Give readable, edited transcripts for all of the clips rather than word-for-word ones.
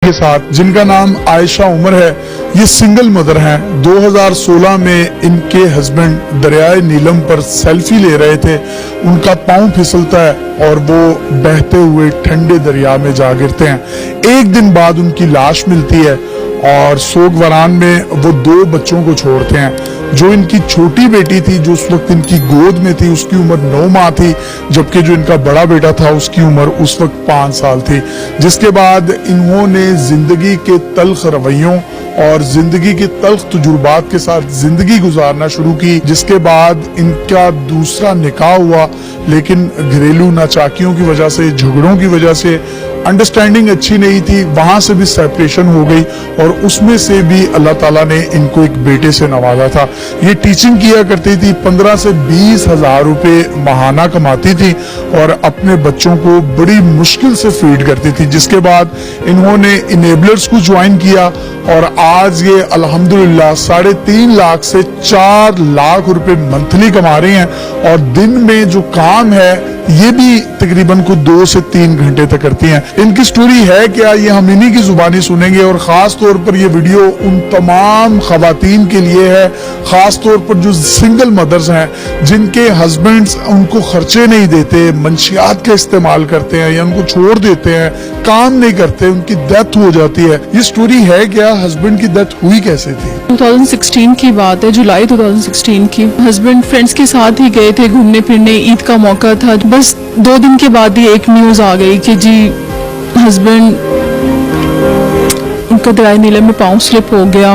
के साथ, जिनका नाम आयशा उमर है। ये सिंगल मदर हैं। 2016 में इनके हस्बैंड दरियाए नीलम पर सेल्फी ले रहे थे, उनका पांव फिसलता है और वो बहते हुए ठंडे दरिया में जा गिरते हैं। एक दिन बाद उनकी लाश मिलती है और सोगवारान में वो 2 बच्चों को छोड़ते हैं। जो इनकी छोटी बेटी थी, जो उस वक्त इनकी गोद में थी, उसकी उम्र 9 माह थी, जबकि जो इनका बड़ा बेटा था उसकी उम्र उस वक्त 5 साल थी। जिसके बाद इन्होंने जिंदगी के तल्ख रवैयों और जिंदगी के तल्ख तजुर्बात के साथ जिंदगी गुजारना शुरू की। जिसके बाद इनका दूसरा निकाह हुआ, लेकिन घरेलू नाचाकियों की वजह से, झगड़ों की वजह से, अंडरस्टैंडिंग अच्छी नहीं थी, वहां से भी सेपरेशन हो गई और उसमें से भी अल्लाह ताला ने इनको एक बेटे से नवाजा था। ये टीचिंग किया करती थी, 15 से 20 हजार रुपए माहाना कमाती थी और अपने बच्चों को बड़ी मुश्किल से फीड करती थी। जिसके बाद इन्होंने इनेबलर्स को ज्वाइन किया और आज ये अल्हम्दुलिल्लाह 3.5 लाख से 4 लाख रुपए मंथली कमा रही हैं और दिन में जो काम है ये भी तकरीबन को 2 से 3 घंटे तक करती हैं। इनकी स्टोरी है क्या, ये हम इन्हीं की जुबानी सुनेंगे और खास तौर पर ये वीडियो उन तमाम खवातीन के लिए है, खास तौर पर जो सिंगल मदर्स हैं, जिनके हस्बैंड्स उनको खर्चे नहीं देते, मंशियात का इस्तेमाल करते हैं या उनको छोड़ देते हैं, काम नहीं करते, उनकी डेथ हो जाती है। ये स्टोरी है क्या, हस्बैंड की डेथ हुई कैसे थी? 2016 की बात है, जुलाई 2016 की। हस्बैंड फ्रेंड्स के साथ ही गए थे घूमने फिरने, ईद का मौका था। बस 2 दिन के बाद ही एक न्यूज आ गई कि जी हस्बैंड उनका दरियाए नीलम में पाँव स्लिप हो गया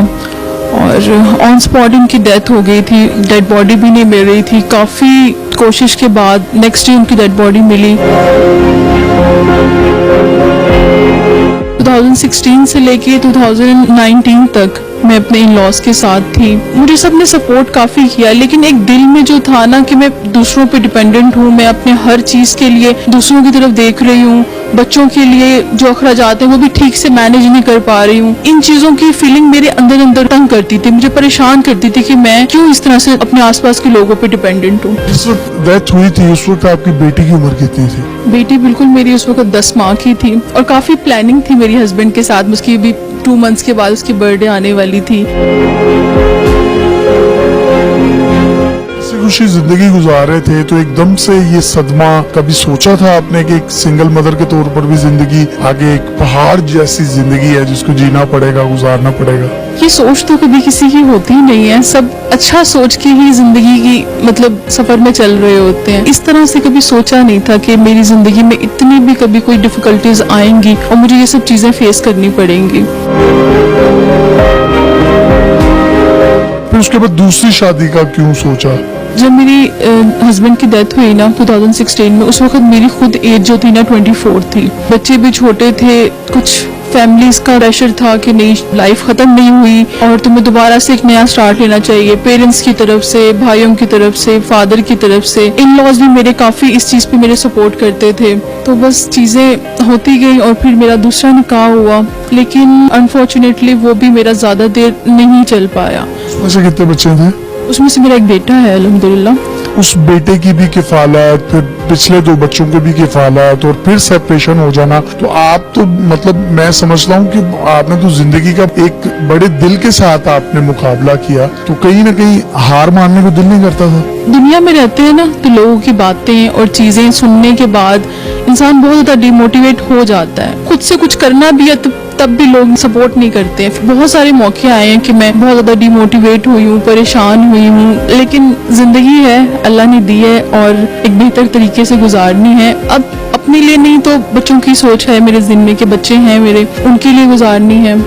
और ऑन स्पॉट इनकी डेथ हो गई थी। डेड बॉडी भी नहीं मिल रही थी। काफ़ी कोशिश के बाद नेक्स्ट डे उनकी डेड बॉडी मिली। 2016 से लेके 2019 तक मैं अपने इन लॉज के साथ थी। मुझे सबने सपोर्ट काफ़ी किया, लेकिन एक दिल में जो था ना कि मैं दूसरों पे डिपेंडेंट हूँ, मैं अपने हर चीज़ के लिए दूसरों की तरफ देख रही हूँ, बच्चों के लिए जो अखराजात हैं वो भी ठीक से मैनेज नहीं कर पा रही हूँ। इन चीज़ों की फीलिंग मेरे अंदर अंदर तंग करती थी, मुझे परेशान करती थी कि मैं क्यों इस तरह से अपने आसपास के लोगों पे डिपेंडेंट हूँ। जिस वक्त डेथ हुई थी उस वक्त आपकी बेटी की उम्र कितनी थी? बेटी बिल्कुल मेरी उस वक्त 10 माह की थी और काफ़ी प्लानिंग थी मेरी हस्बैंड के साथ। उसकी भी 2 मंथ्स के बाद उसकी बर्थडे आने वाली थी। खुशी जिंदगी गुजार रहे थे तो एकदम से ये सदमा, कभी सोचा था आपने कि एक सिंगल मदर के तौर पर भी जिंदगी आगे एक पहाड़ जैसी जिंदगी है जिसको जीना पड़ेगा, गुजारना पड़ेगा? ये सोच तो कभी किसी की होती ही नहीं है। सब अच्छा सोच के ही जिंदगी की मतलब सफर में चल रहे होते हैं। इस तरह से कभी सोचा नहीं था कि मेरी जिंदगी में इतनी भी कभी कोई डिफिकल्टीज आएंगी और मुझे ये सब चीजें फेस करनी पड़ेंगी। फिर उसके बाद दूसरी शादी का क्यों सोचा? जब मेरी हस्बैंड की डेथ हुई ना 2016 में, उस वक्त मेरी खुद एज जो थी ना 24 थी। बच्चे भी छोटे थे, कुछ फैमिलीज का प्रेशर था कि नहीं लाइफ खत्म नहीं हुई और तुम्हें दोबारा से एक नया स्टार्ट लेना चाहिए। पेरेंट्स की तरफ से, भाइयों की तरफ से, फादर की तरफ से, इन लॉज भी मेरे काफ़ी इस चीज़ पे मेरे सपोर्ट करते थे। तो बस चीज़ें होती गई और फिर मेरा दूसरा निकाह हुआ, लेकिन अनफॉर्चुनेटली वो भी मेरा ज़्यादा देर नहीं चल पाया। उसमें से कितने बच्चे थे? उसमें से मेरा एक बेटा है अल्हम्दुलिल्लाह। उस बेटे की भी किफालत, फिर पिछले 2 बच्चों की भी किफालत और फिर सेपरेशन हो जाना, तो आप तो मतलब मैं समझता हूँ कि आपने तो जिंदगी का एक बड़े दिल के साथ आपने मुकाबला किया, तो कहीं ना कहीं हार मानने को दिल नहीं करता था? दुनिया में रहते हैं ना तो लोगों की बातें और चीजें सुनने के बाद इंसान बहुत ज्यादा डिमोटिवेट हो जाता है। खुद से कुछ करना भी है तब भी लोग सपोर्ट नहीं करते हैं। बहुत सारे मौके आए हैं कि मैं बहुत ज्यादा डिमोटिवेट हुई हूँ, परेशान हुई हूँ, लेकिन जिंदगी है, अल्लाह ने दी है और एक बेहतर तरीके से गुजारनी है। अब अपने लिए नहीं तो बच्चों की सोच है, मेरे जिम्मे के बच्चे हैं मेरे, उनके लिए गुजारनी है।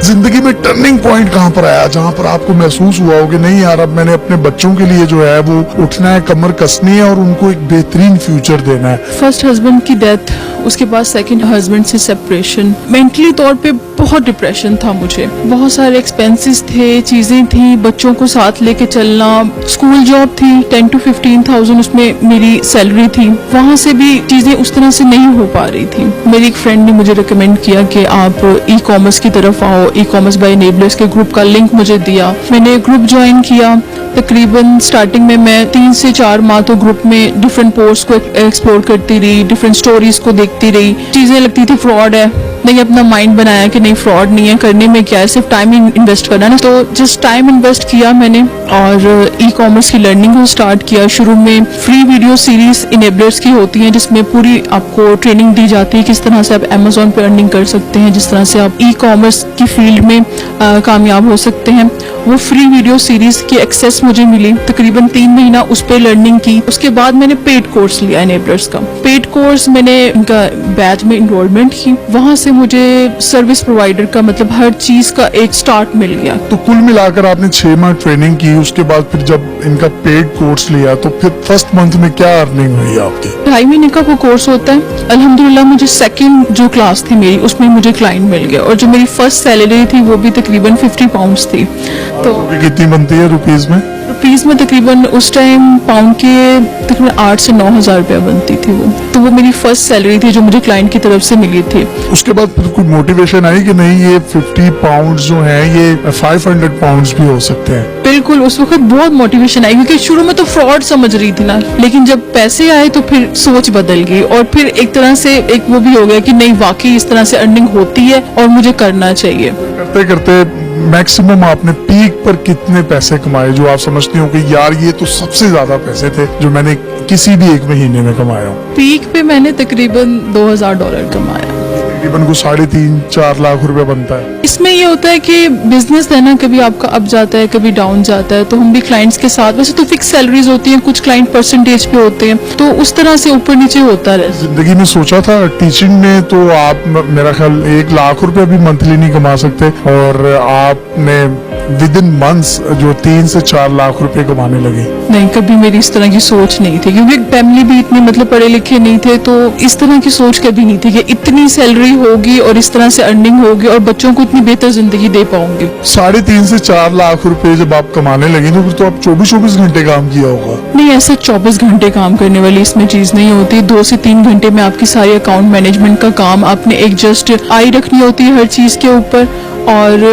जिंदगी में टर्निंग पॉइंट कहाँ पर आया जहाँ पर आपको महसूस हुआ हो कि नहीं यार अब मैंने अपने बच्चों के लिए जो है वो उठना है, कमर कसनी है और उनको एक बेहतरीन फ्यूचर देना है? फर्स्ट हस्बैंड की डेथ, उसके बाद सेकंड हस्बैंड से सेपरेशन, मेंटली तौर पे बहुत डिप्रेशन था मुझे। बहुत सारे एक्सपेंसेस थे, चीजें थी, बच्चों को साथ लेके चलना, स्कूल जॉब थी 10 to 15,000 उसमें मेरी सैलरी थी, वहां से भी चीजें उस तरह से नहीं हो पा रही थी। मेरी एक फ्रेंड ने मुझे रिकमेंड किया कि आप ई कॉमर्स की तरफ आओ, ई कॉमर्स बाय इनेबलर्स के ग्रुप का लिंक मुझे दिया, मैंने ग्रुप ज्वाइन किया तकरीबन स्टार्टिंग में मैं 3 से 4 माह तो ग्रुप में डिफरेंट पोस्ट को एक्सप्लोर करती रही, डिफरेंट स्टोरीज को देखती रही। चीजें लगती थी फ्रॉड है, नहीं अपना माइंड बनाया कि नहीं फ्रॉड नहीं है, करने में क्या है, सिर्फ टाइम इन्वेस्ट करना है ना। तो जस्ट टाइम इन्वेस्ट किया मैंने और ई कॉमर्स की लर्निंग को स्टार्ट किया। शुरू में फ्री वीडियो सीरीज इनेबलर्स की होती हैं जिसमें पूरी आपको ट्रेनिंग दी जाती है किस तरह से आप अमेजोन पे अर्निंग कर सकते हैं, जिस तरह से आप ई कॉमर्स की फील्ड में कामयाब हो सकते हैं। वो फ्री वीडियो सीरीज की एक्सेस मुझे मिली, तकरीबन 3 महीना उस पर लर्निंग की। उसके बाद मैंने पेड कोर्स लिया इनेबलर्स का। पेड कोर्स मैंने इनका बैच में इनरोलमेंट की, वहां से मुझे सर्विस प्रोवाइडर का मतलब हर चीज का एक स्टार्ट मिल गया। तो कुल मिलाकर आपने 6 माह ट्रेनिंग की, उसके बाद फिर जब इनका पेड कोर्स लिया तो फिर फर्स्ट मंथ में क्या अर्निंग हुई आपकी? 2.5 महीने का वो कोर्स होता है। अल्हम्दुलिल्लाह मुझे सेकंड जो क्लास थी मेरी उसमें मुझे क्लाइंट मिल गया और जो मेरी फर्स्ट सैलरी थी वो भी तकरीबन 50 पाउंड्स थी। तो कितनी बनती है रुपीज में? रुपीज में तकरीबन उस टाइम पाउंड के तकरीबन 8 से 9 हजार रुपया बनती थी वो। तो वो मेरी फर्स्ट सैलरी थी जो मुझे क्लाइंट की तरफ से मिली थी। उसके बाद फिर कोई मोटिवेशन आई कि नहीं ये 50 पाउंड जो है ये 500 पाउंड भी हो सकते हैं? बिल्कुल, उस वक्त बहुत मोटिवेशन आई क्योंकि शुरू में तो फ्रॉड समझ रही थी ना, लेकिन जब पैसे आए तो फिर सोच बदल गई और फिर एक तरह से एक वो भी हो गया कि नहीं वाकई इस तरह से अर्निंग होती है और मुझे करना चाहिए। करते करते मैक्सिमम आपने पीक पर कितने पैसे कमाए जो आप समझती हो कि यार ये तो सबसे ज्यादा पैसे थे जो मैंने किसी भी एक महीने में कमाया हूँ? पीक पे मैंने तकरीबन $2000 कमाया। तकरीबन को 3.5-4 लाख रुपए बनता है। इसमें ये होता है कि बिजनेस है ना, कभी आपका अप जाता है कभी डाउन जाता है। तो हम भी क्लाइंट्स के साथ, वैसे तो फिक्स सैलरीज होती हैं, कुछ क्लाइंट परसेंटेज पे होते हैं, तो उस तरह से ऊपर नीचे होता रहे। जिंदगी में सोचा था टीचिंग में तो आप मेरा ख्याल 1 लाख रुपए भी मंथली नहीं कमा सकते और आपने विद इन मंथ्स जो 3 से 4 लाख रुपए कमाने लगे। नहीं, कभी मेरी इस तरह की सोच नहीं थी क्योंकि फैमिली भी इतने मतलब पढ़े लिखे नहीं थे, तो इस तरह की सोच कभी नहीं थी कि इतनी सैलरी होगी और इस तरह से अर्निंग होगी और बच्चों को इतनी बेहतर जिंदगी दे पाऊंगी। 3.5 से 4 लाख रुपए जब आप कमाने लगे तो फिर तो आप 24 घंटे काम किया होगा? नहीं, ऐसे 24 घंटे काम करने वाली इसमें चीज नहीं होती। 2 से 3 घंटे में आपकी सारी अकाउंट मैनेजमेंट का काम, आपने एक जस्ट आई रखनी होती है हर चीज के ऊपर। और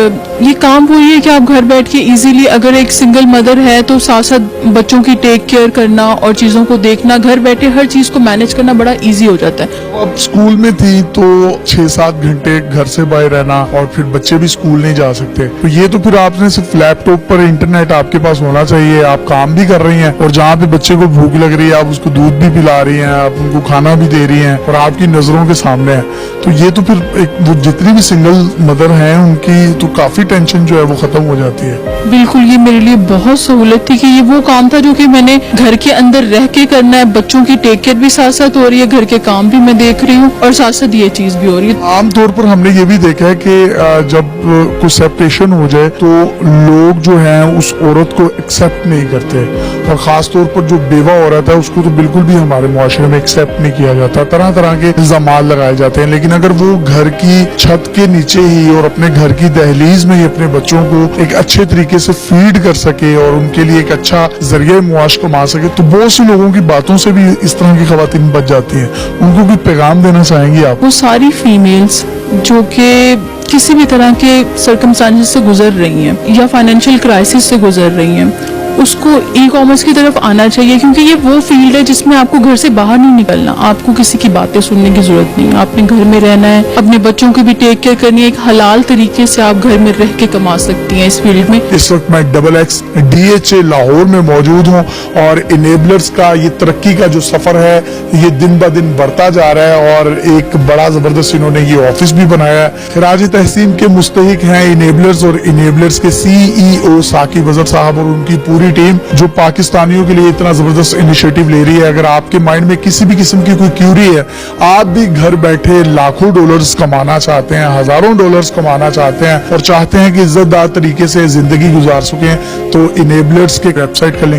ये काम वो है कि आप घर बैठ के इजीली, अगर एक सिंगल मदर है तो साथ साथ बच्चों की टेक केयर करना और चीजों को देखना, घर बैठे हर चीज को मैनेज करना बड़ा इजी हो जाता है। अब स्कूल में थी तो 6-7 घंटे घर से बाहर रहना और फिर बच्चे भी स्कूल नहीं जा सकते, तो ये तो फिर आपने सिर्फ लैपटॉप पर इंटरनेट आपके पास होना चाहिए, आप काम भी कर रही हैं और जहाँ पे बच्चे को भूख लग रही है आप उसको दूध भी पिला रही हैं, आप उनको खाना भी दे रही हैं और आपकी नजरों के सामने है, तो ये तो फिर एक वो जितनी भी सिंगल मदर हैं उनकी तो काफी टेंशन जो है वो खत्म हो जाती है। बिल्कुल, ये मेरे लिए बहुत सहूलत थी कि ये वो काम था जो कि मैंने घर के अंदर रह के करना है। बच्चों की टेक केयर भी साथ साथ हो रही है, घर के काम भी मैं देख रही हूँ और साथ साथ ये चीज भी हो रही है। आमतौर पर हमने ये भी देखा है कि जब कोई सेपरेशन हो जाए तो लोग जो हैं उस औरत को एक्सेप्ट नहीं करते और खास तौर पर जो बेवा औरत है उसको तो बिल्कुल भी हमारे मुआशरे में एक्सेप्ट नहीं किया जाता, तरह तरह के इल्जामात लगाए जाते हैं। लेकिन अगर वो घर की छत के नीचे ही और अपने घर की दहलीज में ही अपने बच्चों को एक अच्छे तरीके से फीड कर सके और उनके लिए एक अच्छा जरिए मुआश कमा सके, तो बहुत से लोगों की बातों से भी इस तरह की खवातीन बच जाती हैं। उनको भी पैगाम देना चाहेंगी आप? वो सारी फीमेल्स जो कि किसी भी तरह के सर्कमस्टांसेस से गुजर रही हैं या फाइनेंशियल क्राइसिस से गुजर रही हैं, उसको ई कॉमर्स की तरफ आना चाहिए क्योंकि ये वो फील्ड है जिसमें आपको घर से बाहर नहीं निकलना, आपको किसी की बातें सुनने की जरूरत नहीं, आपने घर में रहना है, अपने बच्चों की भी टेक केयर करनी है। एक हलाल तरीके से आप घर में रह के कमा सकती हैं इस फील्ड में। इस वक्त मैं XX DHA लाहौर में मौजूद हूँ और इनेबलर्स का ये तरक्की का जो सफर है ये दिन ब दिन बढ़ता जा रहा है और एक बड़ा जबरदस्त इन्होंने ये ऑफिस भी बनाया है। खिराज तहसीन के मुस्तहिक हैं इनेबलर्स और इनेबलर्स के CEO साकिब अजहर साहब और उनकी पूरी टीम जो पाकिस्तानियों के लिए इतना जबरदस्त इनिशिएटिव ले रही है। अगर आपके माइंड में किसी भी किस्म की कोई क्यूरी है, आप भी घर बैठे लाखों डॉलर्स कमाना चाहते हैं, हजारों डॉलर्स कमाना चाहते हैं और चाहते हैं कि इज्जतदार तरीके से जिंदगी गुजार सकें, तो इनेबलर्स के वेबसाइट का लिंक